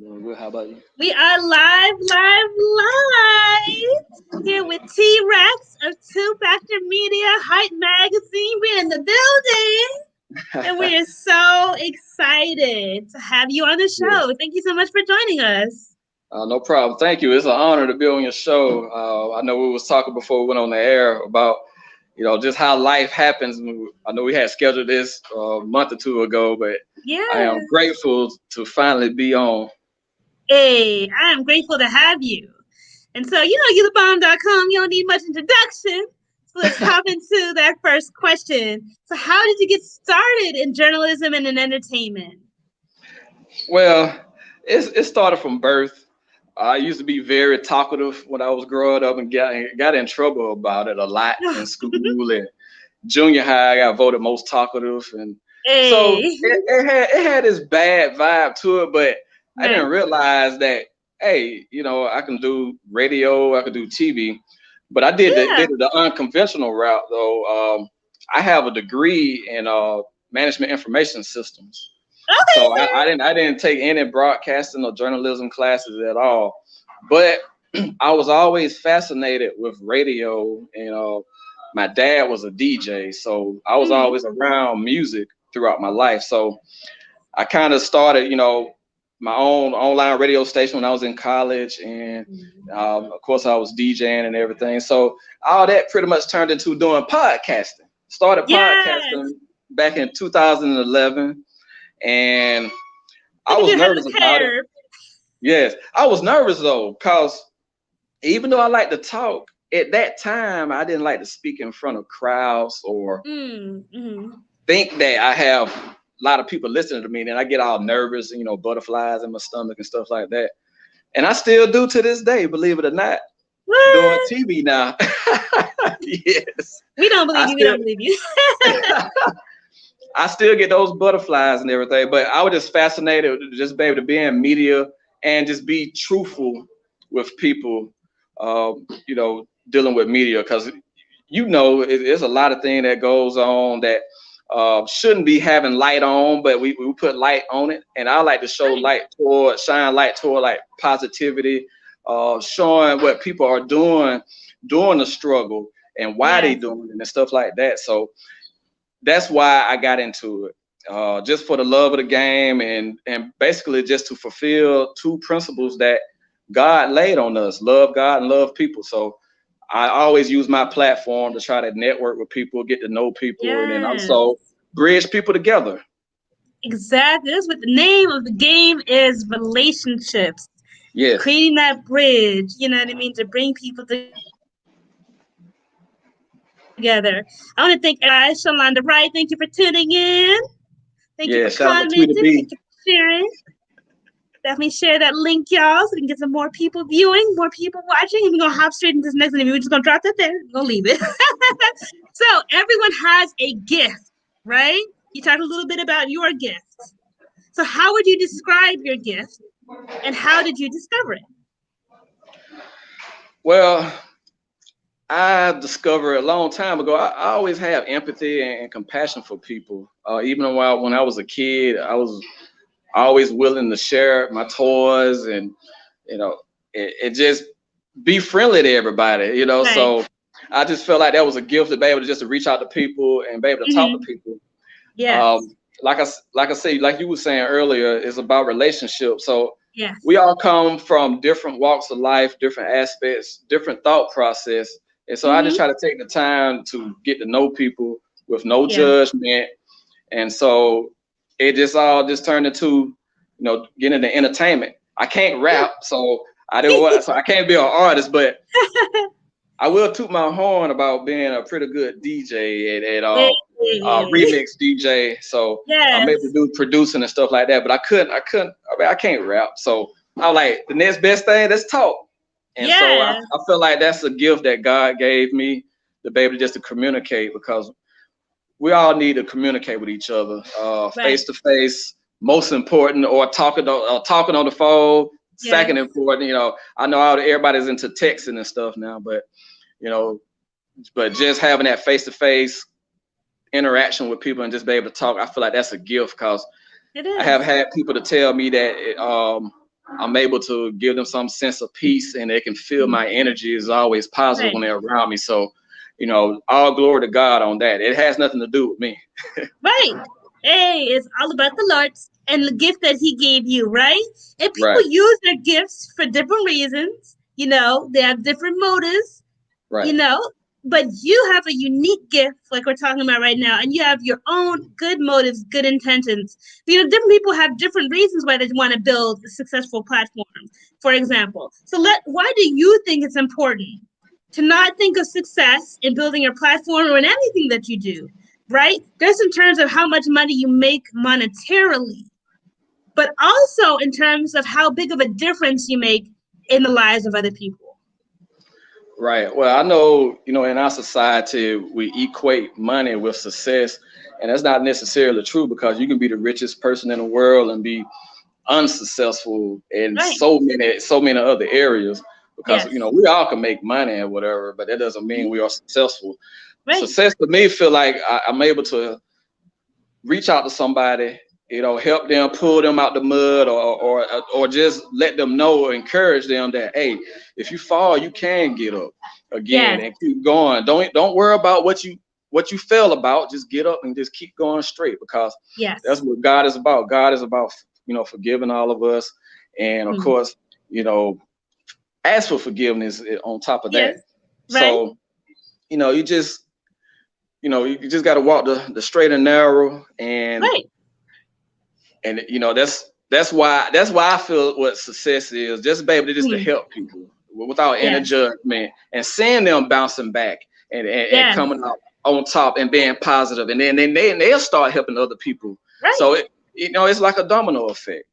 Doing good. How about you? We are live here with Tee Recx of Two Factor Media Hype Magazine. We're in the building and we are so excited to have you on the Yes. show. Thank you so much for joining us. No problem. Thank you. It's an honor to be on your show. I know we was talking before we went on the air about, just how life happens. I know we had scheduled this a month or two ago, but I Yeah. am grateful to finally be on. Hey, I am grateful to have you. And so, youthebomb.com, you don't need much introduction. So let's hop into that first question. So how did you get started in journalism and in entertainment? Well, it started from birth. I used to be very talkative when I was growing up and got in trouble about it a lot in school and junior high. I got voted most talkative, and so Hey. it had this bad vibe to it. But I Right. didn't realize that, hey, I can do radio, I can do TV, but I Yeah. did it the unconventional route though. I have a degree in management information systems. So Okay, I didn't take any broadcasting or journalism classes at all, but I was always fascinated with radio, and my dad was a DJ, so I was sir. always around music throughout my life. So I kind of started, my own online radio station when I was in college, and of course I was DJing and everything. So all that pretty much turned into doing podcasting. Started Yes. podcasting back in 2011, and I Look at was you ahead of nervous the about it. curve. Yes, I was nervous though, because even though I like to talk, at that time I didn't like to speak in front of crowds or Mm-hmm. think that I have a lot of people listening to me. And then I get all nervous, and, butterflies in my stomach and stuff like that. And I still do to this day, believe it or not, doing What? TV now. Yes, We don't I believe you. We still don't believe you. I still get those butterflies and everything. But I was just fascinated to just be able to be in media and just be truthful with people, dealing with media, because there's a lot of things that goes on that shouldn't be having light on, but we put light on it. And I like to Right. shine light toward like positivity, showing what people are doing during the struggle and why they Yes. doing it and stuff like that. So that's why I got into it. Just for the love of the game, and basically just to fulfill two principles that God laid on us: love God and love people. So I always use my platform to try to network with people, get to know people, and then Yes. also bridge people together. Exactly. That's what the name of the game is: relationships. Yes. Creating that bridge, you know what I mean, to bring people together. I want to thank everybody for tuning in. Thank you for tuning in. Thank you for commenting. Thank you for Yeah. Shout out to sharing. Tweety B. Definitely share that link, y'all, so we can get some more people viewing, more people watching. And we're gonna hop straight into this next interview. We're just gonna drop that there. We're gonna leave it. So everyone has a gift, right? You talked a little bit about your gift. So how would you describe your gift and how did you discover it? Well, I discovered a long time ago. I always have empathy and compassion for people. Even when I was a kid, I was always willing to share my toys, and you know, it just be friendly to everybody. Right. So I just felt like that was a gift, to be able to just to reach out to people and be able to talk to Mm-hmm. people. Yes. Like I say, like you were saying earlier, it's about relationships. So we Yes. all come from different walks of life, different aspects, different thought process, and so I just Mm-hmm. try to take the time to get to know people with no Yes. judgment. And so it just all just turned into, getting into entertainment. I can't rap, so I can't be an artist, but I will toot my horn about being a pretty good DJ and Hey. remix DJ. So I'm able to Yes. do producing and stuff like that. But I can't rap. So I was like, the next best thing, let's talk. And so I Yes. feel like that's a gift that God gave me, to be able just to communicate, because we all need to communicate with each other, face Right. to face, most important, or talking on the phone, second Yes. important. I know everybody's into texting and stuff now, you know, but just having that face to face interaction with people and just be able to talk, I feel like that's a gift, because It I have is. had people to tell me that I'm able to give them some sense of peace, and they can feel my energy is always positive when they're around me. So, you know, all glory to God on that. It has nothing to do with me. Right. Hey, it's all about the Lord and the gift that He gave you, right? And people Right. use their gifts for different reasons. You know, they have different motives, you Right. know, but you have a unique gift, like we're talking about right now, and you have your own good motives, good intentions. You know, different people have different reasons why they want to build a successful platform, for example. So why do you think it's important to not think of success in building your platform or in anything that you do, right? Just in terms of how much money you make monetarily, but also in terms of how big of a difference you make in the lives of other people. Right. Well, I know, you know, in our society, we equate money with success, and that's not necessarily true, because you can be the richest person in the world and be unsuccessful in Right. so many other areas, because, Yes. you know, we all can make money and whatever, but that doesn't mean we are successful. Right. Success to me feel like I'm able to reach out to somebody, you know, help them, pull them out the mud, or just let them know, encourage them that, hey, if you fall, you can get up again and keep going. Don't worry about what you fell about. Just get up and just keep going straight, because that's what God is about. God is about, you know, forgiving all of us, and of course, you know, ask for forgiveness on top of that. So, you know, you just got to walk the straight and narrow, and you know, that's why I feel what success is, just be able to to help people without any judgment, and seeing them bouncing back and coming out on top and being positive, and then they'll start helping other people. So you know, it's like a domino effect.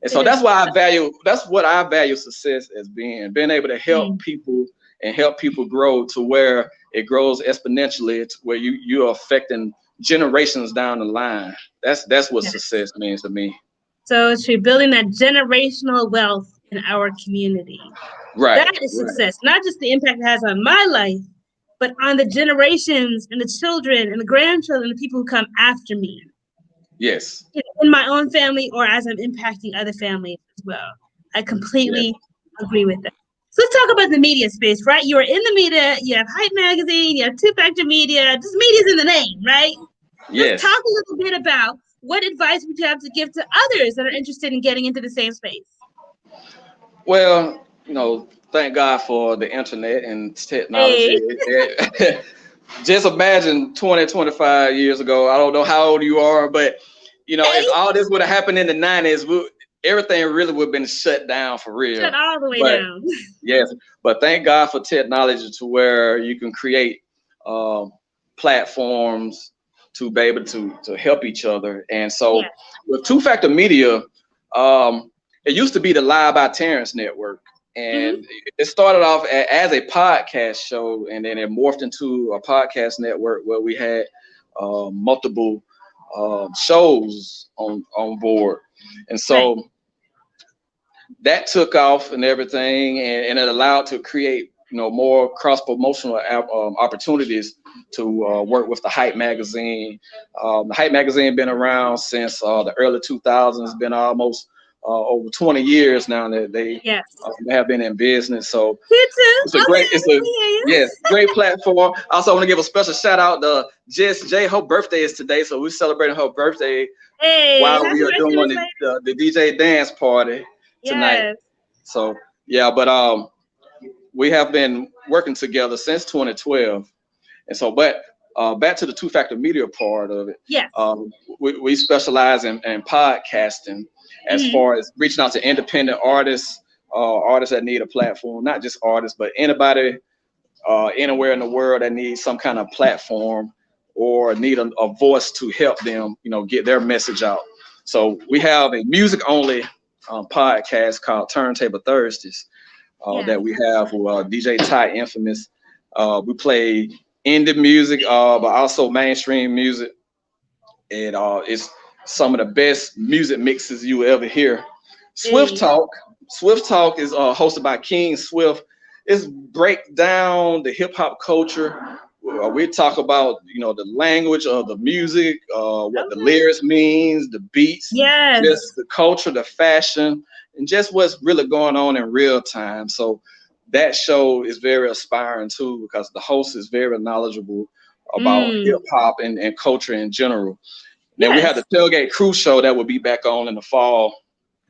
And so that's what I value success as being able to help people and help people grow to where it grows exponentially, to where you're affecting generations down the line. That's what success means to me. So it's building that generational wealth in our community. Right. That is success, not just the impact it has on my life, but on the generations and the children and the grandchildren, the people who come after me. Yes. In my own family, or as I'm impacting other families as well. I completely agree with that. So let's talk about the media space, right? You're in the media, you have Hype Magazine, you have Two Factor Media, just media's in the name, right? Yes. Let's talk a little bit about what advice would you have to give to others that are interested in getting into the same space? Well, you know, thank God for the internet and technology. Just imagine 20, 25 years ago. I don't know how old you are, but, you know, if all this would have happened in the 90s, everything really would have been shut down for real. Shut all the way down. Yes, but thank God for technology, to where you can create platforms to be able to help each other. And so with Two Factor Media, it used to be the Live by Terrence Network. And it started off as a podcast show, and then it morphed into a podcast network where we had multiple shows on board. And so that took off and everything, and it allowed to create, you know, more cross-promotional opportunities to work with the Hype Magazine. The Hype Magazine been around since the early 2000s, been almost over 20 years now that they have been in business. So it's a great platform. Also, I want to give a special shout out to Jess J. Her birthday is today, so we're celebrating her birthday while we are doing the DJ dance party tonight. So but we have been working together since 2012, and so back to the Two Factor Media part of it. We specialize in podcasting, as far as reaching out to independent artists, artists that need a platform, not just artists, but anybody anywhere in the world that needs some kind of platform or need a voice to help them, you know, get their message out. So we have a music only podcast called Turntable Thursdays that we have with DJ Ty Infamous. We play indie music, but also mainstream music, and it's some of the best music mixes you will ever hear. Swift Talk is hosted by King Swift. It's break down the hip hop culture. We talk about, you know, the language of the music, what the lyrics means, the beats, just the culture, the fashion, and just what's really going on in real time. So that show is very aspiring too, because the host is very knowledgeable about hip hop and culture in general. Then we have the Tailgate Crew show that will be back on in the fall.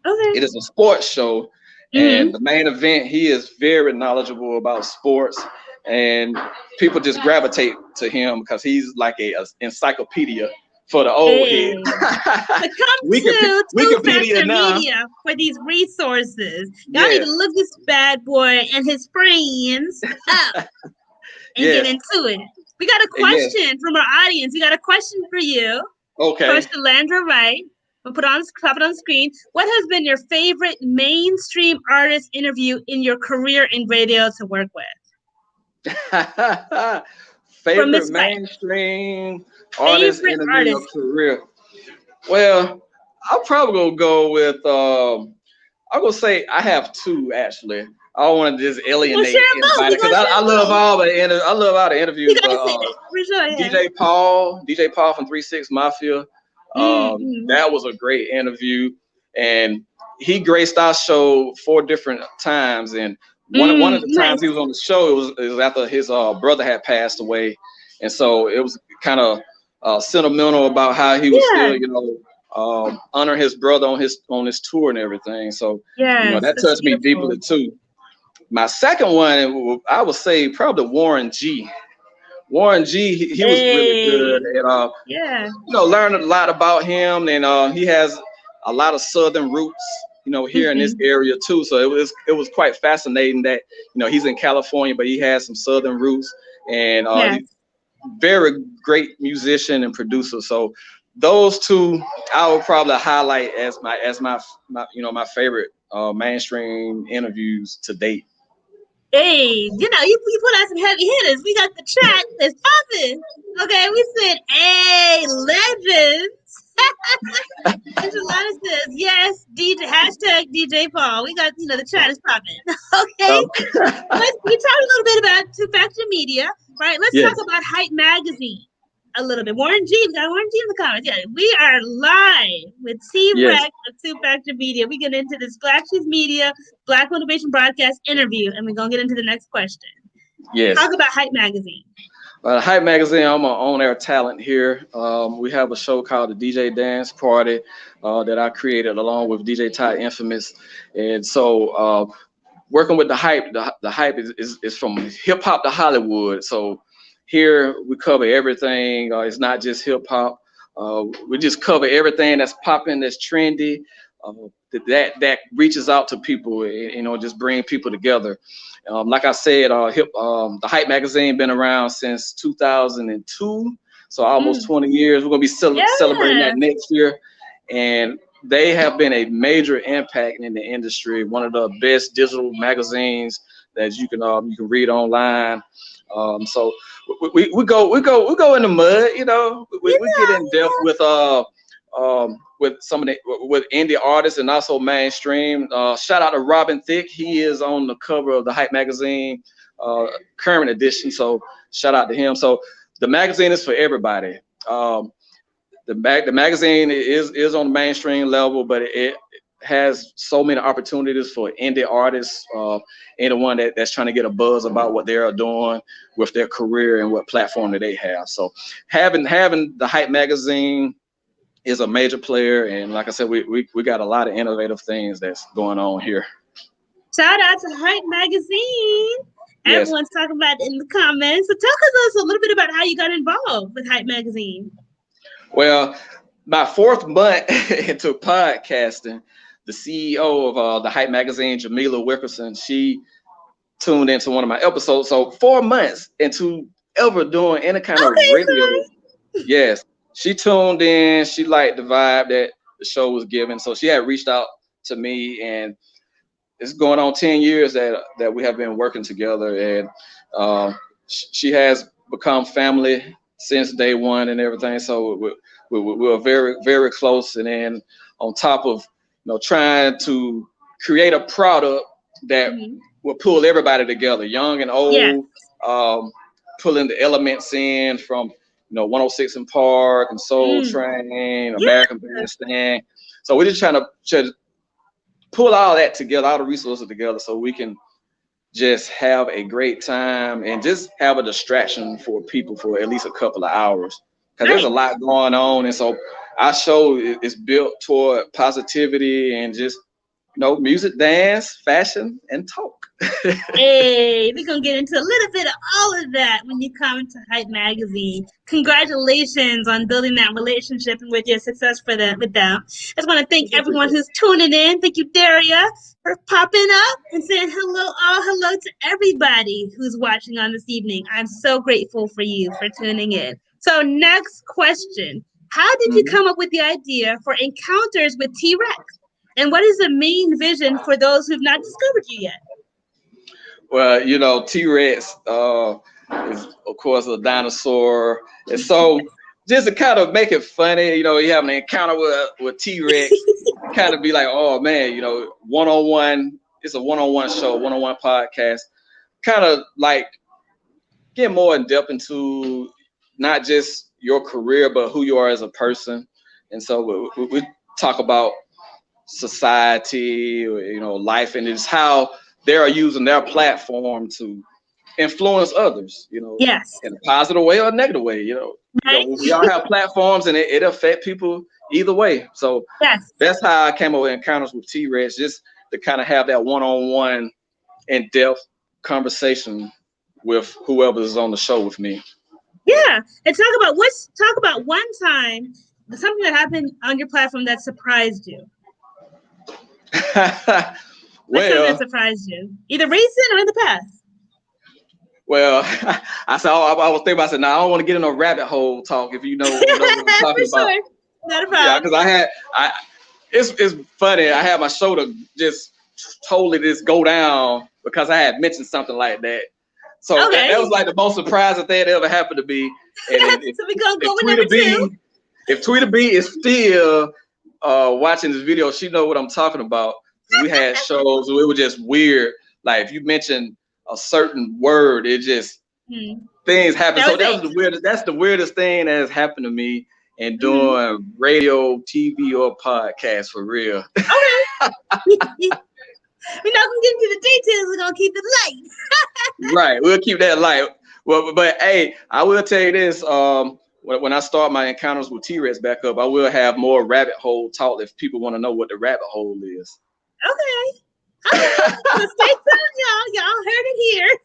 Okay. It is a sports show, and the main event, he is very knowledgeable about sports, and people just gravitate to him because he's like a encyclopedia for the old head. But come to Wikipedia now. Media for these resources. Y'all need to look this bad boy and his friends up and get into it. We got a question from our audience. We got a question for you. Okay. First, Landra Wright. We'll pop it on the screen. What has been your favorite mainstream artist interview in your career in radio to work with? Favorite mainstream artist interview in your career? Well, I'm probably gonna go with I'm gonna say I have two actually. I don't want to just alienate anybody because I love all the interviews. DJ Paul from 3 6 Mafia. That was a great interview, and he graced our show 4 different times. And one of the times he was on the show, it was after his brother had passed away, and so it was kind of sentimental about how he was still, you know, honor his brother on his tour and everything. So you know, that touched me deeply too. My second one, I would say probably Warren G. Warren G, he was really good, and you know, learned a lot about him, and he has a lot of Southern roots, you know, here in this area too. So it was quite fascinating that, you know, he's in California, but he has some Southern roots, and he's very great musician and producer. So those two I would probably highlight as my you know, my favorite mainstream interviews to date. Hey, you know, you put out some heavy hitters. We got the chat that's popping. Okay, we said, hey, legends. Angela says, yes, hashtag DJ Paul. We got, you know, the chat is popping. Okay. We talked a little bit about Two Factor Media, right? Let's talk about Hype Magazine a little bit. Warren G, we got Warren G in the comments. Yeah, we are live with Tee Recx of Two Factor Media. We get into this Black Shoes Media, Black Motivation Broadcast interview, and we're going to get into the next question. Yes. Talk about Hype Magazine. Hype Magazine, I'm an on-air talent here. We have a show called the DJ Dance Party that I created along with DJ Ty Infamous. And so working with the Hype, the Hype is from hip hop to Hollywood. So here we cover everything. It's not just hip hop. We just cover everything that's popping, that's trendy, that reaches out to people, you know, just bring people together. Like I said, the Hype Magazine been around since 2002, so almost 20 years. We're gonna be celebrating that next year, and they have been a major impact in the industry. One of the best digital magazines that you can read online. So we go in the mud, you know. We get in depth with some of with indie artists and also mainstream. Shout out to Robin Thicke. He is on the cover of the Hype Magazine current edition. So shout out to him. So the magazine is for everybody. The magazine is on the mainstream level, but it has so many opportunities for indie artists, anyone that's trying to get a buzz about what they're doing with their career and what platform that they have. So having the Hype Magazine is a major player, and like I said, we got a lot of innovative things that's going on here. Shout out to Hype Magazine. Everyone's talking about it in the comments. So talk to us a little bit about how you got involved with Hype Magazine. Well, my 4th month into podcasting, the CEO of the Hype Magazine, Jamila Wilkerson, she tuned into one of my episodes. So 4 months into ever doing any kind of radio. Yes, she tuned in. She liked the vibe that the show was giving. So she had reached out to me, and it's going on 10 years that we have been working together. And she has become family since day one and everything. So we're very, very close. And then on top of, you know, trying to create a product that will pull everybody together, young and old, pulling the elements in from, you know, 106 in Park and Soul Train, American Bandstand. So we're just trying to pull all that together, all the resources together, so we can just have a great time and just have a distraction for people for at least a couple of hours. Because there's a lot going on. And so our show is built toward positivity and just, music, dance, fashion, and talk. Hey, we're going to get into a little bit of all of that when you come into Hype Magazine. Congratulations on building that relationship and with your success with them. I just want to thank everyone who's tuning in. Thank you, Daria, for popping up and saying hello to everybody who's watching on this evening. I'm so grateful for you for tuning in. So next question. How did you come up with the idea for Encounters with Tee Recx? And what is the main vision for those who've not discovered you yet? Well, Tee Recx is, of course, a dinosaur. And so just to kind of make it funny, you have an encounter with Tee Recx, kind of be like, oh, man, one-on-one. It's a one-on-one show, one-on-one podcast. Kind of like get more in depth into not just your career, but who you are as a person. And so we talk about society, life, and it's how they are using their platform to influence others, yes, in a positive way or a negative way. We all have platforms and it affect people either way. So yes, that's how I came up with Encounters with Tee Recx, just to kind of have that one-on-one in-depth conversation with whoever is on the show with me. Yeah, and talk about one time something that happened on your platform that surprised you. Well, that surprised you, either recent or in the past. Well, I was thinking about. I said, "No, I don't want to get in a rabbit hole talk." If you know what I'm talking about, sure. Not a problem. Yeah, because it's funny. I had my shoulder just totally just go down because I had mentioned something like that. So that was like the most surprising thing that ever happened to me. And so we're gonna go with number two. If Tweeta B is still watching this video, she know what I'm talking about. We had shows where it was just weird. Like if you mentioned a certain word, it just things happen. So that's the weirdest thing that has happened to me in doing radio, TV, or podcast for real. Okay. We're not gonna get into the details. We're gonna keep it light. Right, we'll keep that light. Well, but hey, I will tell you this. When I start my Encounters with Tee Recx back up, I will have more rabbit hole talk if people want to know what the rabbit hole is. Okay. So stay tuned, y'all. Y'all heard it here.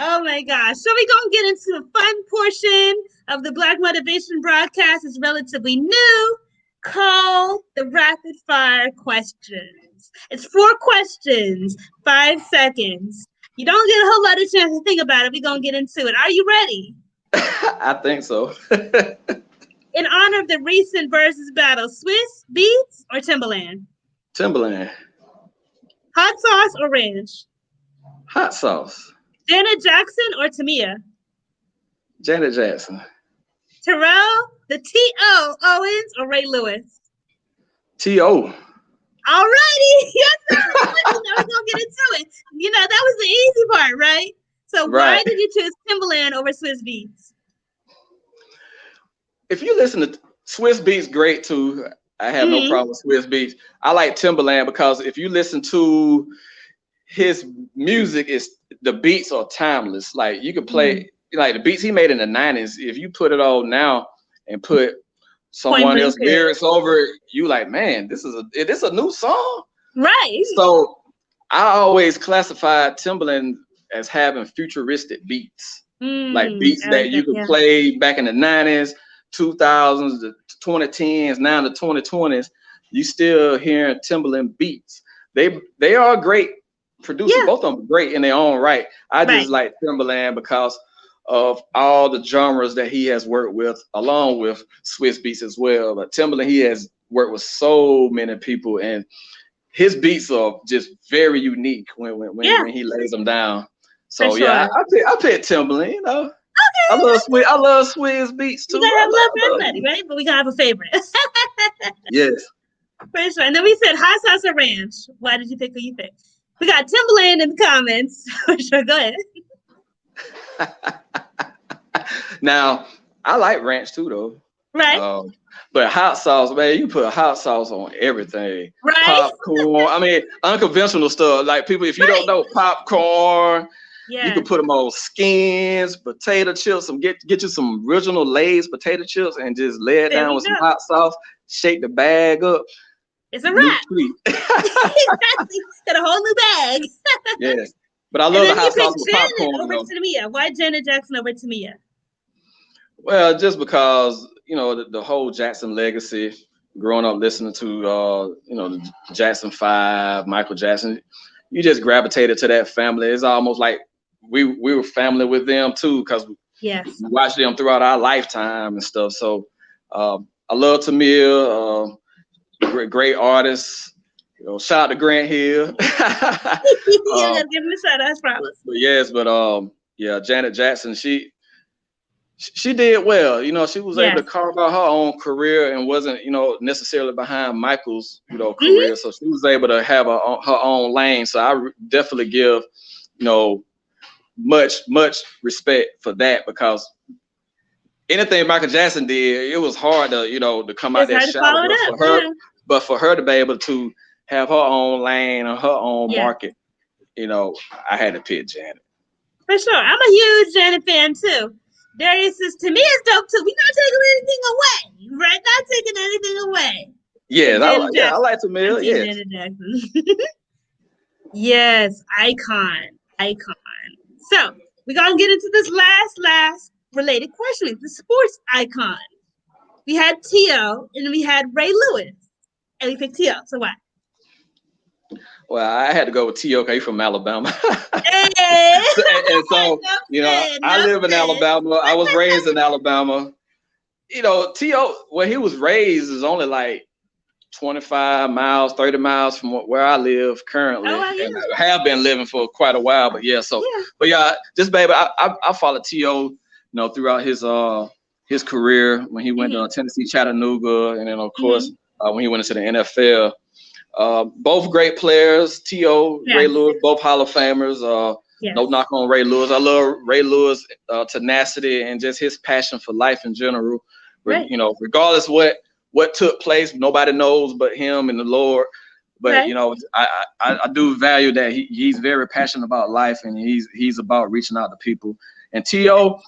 Oh my gosh. So we're gonna get into a fun portion of the Black Motivation broadcast. It's relatively new, called the rapid fire questions. It's 4 questions, 5 seconds. You don't get a whole lot of chance to think about it. We're gonna get into it. Are you ready? I think so. In honor of the recent versus battle, Swiss Beats or Timbaland? Timbaland. Hot sauce or ranch? Hot sauce. Janet Jackson or Tamia? Janet Jackson. Terrell, the T.O. Owens or Ray Lewis? T.O. All righty. Yes, we're gonna get into it. That was the easy part, right? So why did you choose Timbaland over Swiss Beats? If you listen to Swiss Beats, great too. I have no problem with Swiss Beats. I like Timbaland because if you listen to his music, the beats are timeless. Like you can play like the beats he made in the 90s. If you put it all now and put someone else's lyrics over it, you like, man, this is a new song. Right. So I always classified Timbaland as having futuristic beats. Like beats that you could play back in the 90s, 2000s, the 2010s, now the 2020s. You still hearing Timbaland beats. They are great producers. Yeah. Both of them are great in their own right. I just like Timbaland because of all the genres that he has worked with, along with Swiss Beats as well. But Timbaland, he has worked with so many people, and his beats are just very unique when he lays them down. So I pick Timbaland. Okay. I love Swiss Beats too. You gotta have love for everybody, right? But we gotta have a favorite. Yes. For sure. And then we said hot sauce or ranch. Why did you pick who you picked? We got Timbaland in the comments. For sure. Go ahead. Now, I like ranch too, though. Right. But hot sauce, man, you put hot sauce on everything. Right. Popcorn. I mean, unconventional stuff. Like people, if you don't know popcorn, you can put them on skins, potato chips. Get you some original Lay's potato chips and just lay it down with some hot sauce. Shake the bag up. It's a new wrap. treat. Exactly. Got a whole new bag. Yes. But I love the hot sauce with popcorn. Over to Mia. Why Janet Jackson over to Mia? Well, just because, the whole Jackson legacy, growing up listening to, the Jackson 5, Michael Jackson, you just gravitated to that family. It's almost like we were family with them too, because we watched them throughout our lifetime and stuff. So I love Tamia, great artist. Shout out to Grant Hill. You gotta give him a shout out, I promise. But Janet Jackson, she did well. She was able to carve out her own career and wasn't, necessarily behind Michael's, career. So she was able to have her own lane. So I definitely give, much respect for that, because anything Michael Jackson did, it was hard to, to come out that shadow. But for her to be able to have her own lane or her own market, I had to pick Janet. For sure. I'm a huge Janet fan too. Darius says, to me, it's dope too. We're not taking anything away. Right? Not taking anything away. Yeah, I like Tamia. Yes. Janet Jackson. Yes, icon. So we're gonna get into this last related question. The sports icon. We had T.O. and we had Ray Lewis. And we picked T.O. So why? Well, I had to go with T.O. because he's from Alabama. Hey. and so, I live in Alabama. I was raised in Alabama. T.O., where he was raised is only like 25 miles, 30 miles from where I live currently. And I have been living for quite a while. But just baby, I followed T.O., throughout his career when he went to Tennessee, Chattanooga, and then of course when he went into the NFL. Both great players, T.O., Ray Lewis, both Hall of Famers. No knock on Ray Lewis. I love Ray Lewis' tenacity and just his passion for life in general. Right. Regardless what took place, nobody knows but him and the Lord. But I do value that he's very passionate about life, and he's about reaching out to people. And T.O.,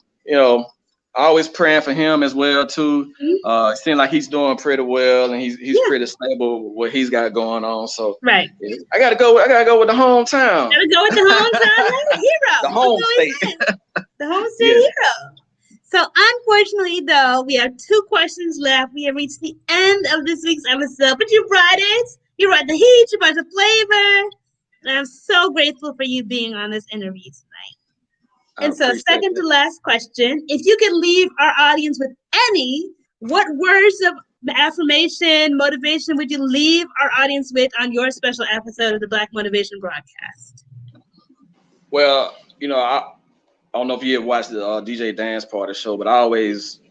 always praying for him as well too. It seems like he's doing pretty well, and he's pretty stable with what he's got going on. So I gotta go with the hometown. Gotta go with the hometown hero. The home state. The home state hero. So unfortunately, though, we have 2 questions left. We have reached the end of this week's episode, but you brought it. You brought the heat. You brought the flavor, and I'm so grateful for you being on this interview tonight. And so, second to last question, if you could leave our audience with what words of affirmation, motivation would you leave our audience with on your special episode of the Black Motivation Broadcast? Well, I don't know if you ever watched the DJ Dance Party show, but I always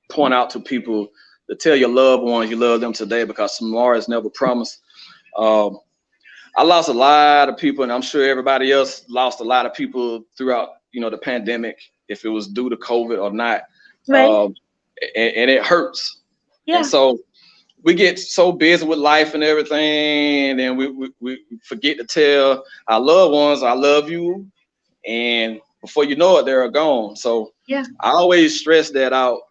point out to people to tell your loved ones you love them today, because tomorrow is never promised. I lost a lot of people, and I'm sure everybody else lost a lot of people throughout the pandemic, if it was due to COVID or not. And it hurts. And so we get so busy with life and everything, and then we forget to tell our loved ones, I love you, and before you know it, they're gone. So I always stress that out.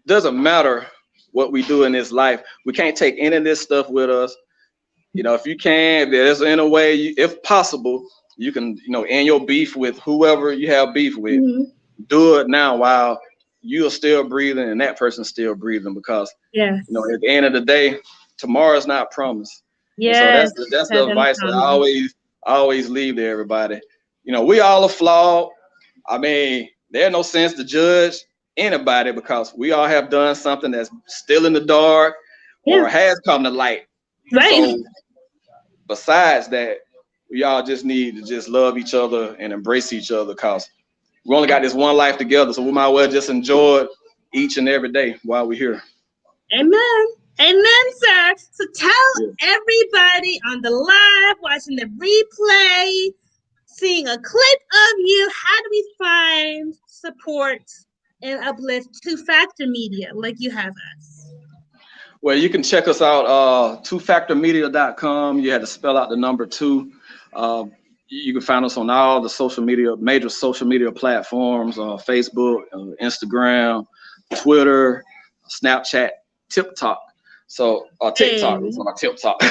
Doesn't matter what we do in this life, we can't take any of this stuff with us. If you can, if there's in a way, if possible, you can, end your beef with whoever you have beef with. Do it now while you're still breathing and that person's still breathing, because at the end of the day, tomorrow's not promised. So that's the advice that I always leave to everybody. We all are flawed. I mean, there's no sense to judge anybody, because we all have done something that's still in the dark or has come to light. So besides that, we all just need to just love each other and embrace each other, because we only got this one life together. So we might well just enjoy it each and every day while we're here. Amen. Amen, sir. So tell everybody on the live, watching the replay, seeing a clip of you, how do we find support and Uplift two-factor media like you have us? Well, you can check us out, twofactormedia.com. You had to spell out the number two. Uh, you can find us on all the major social media platforms, Facebook, Instagram, Twitter, Snapchat, TikTok. So TikTok, Hey. it's on TikTok,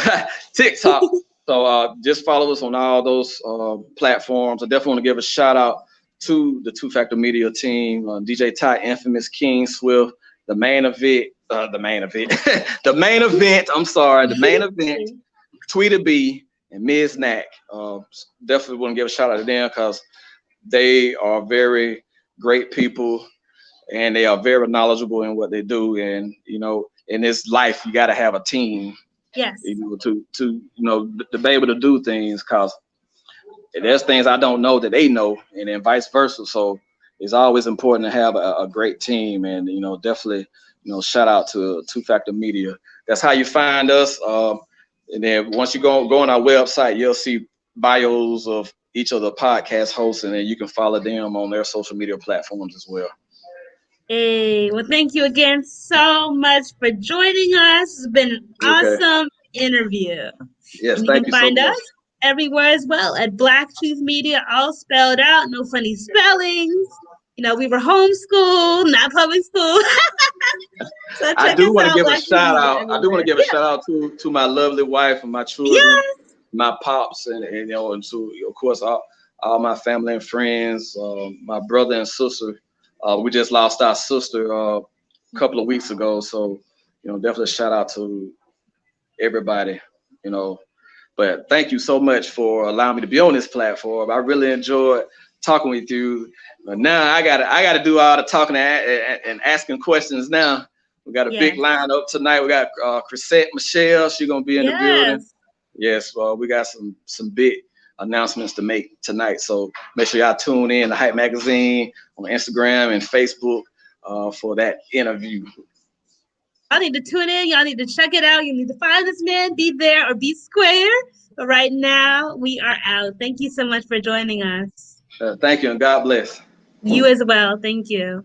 TikTok. So just follow us on all those platforms. I definitely want to give a shout out to the Two Factor Media team, DJ Ty, Infamous, King Swift, the main event, the main event. I'm sorry, the main event. Tweety B and Ms. Knack. Definitely want to give a shout out to them because they are very great people and they are very knowledgeable in what they do. And in this life, you got to have a team. Yes. To be able to do things, because there's things I don't know that they know, and then vice versa. So it's always important to have a great team, and definitely shout out to Two Factor Media. That's how you find us. And then once you go on our website, you'll see bios of each of the podcast hosts, and then you can follow them on their social media platforms as well. Hey, well, thank you again so much for joining us. It's been an awesome interview. Yes, and you thank can you find so much. us everywhere as well at Blacktooth Media, all spelled out, no funny spellings. We were homeschooled, not public school. So I check do us want to out, give a Blacktooth shout Media out. I do want to everywhere. give a shout out to my lovely wife and my children, Yes. my pops, and to of course all my family and friends, my brother and sister. We just lost our sister a couple of weeks ago, so definitely shout out to everybody. But thank you so much for allowing me to be on this platform. I really enjoyed talking with you. But now I gotta do all the talking and asking questions now. We got a big lineup tonight. We got Chrisette Michelle. She's gonna be in the building. Yes, we got some big announcements to make tonight. So make sure y'all tune in to Hype Magazine on Instagram and Facebook for that interview. Y'all need to tune in. Y'all need to check it out. You need to find this man, be there or be square. But right now, we are out. Thank you so much for joining us. Thank you and God bless. You as well. Thank you.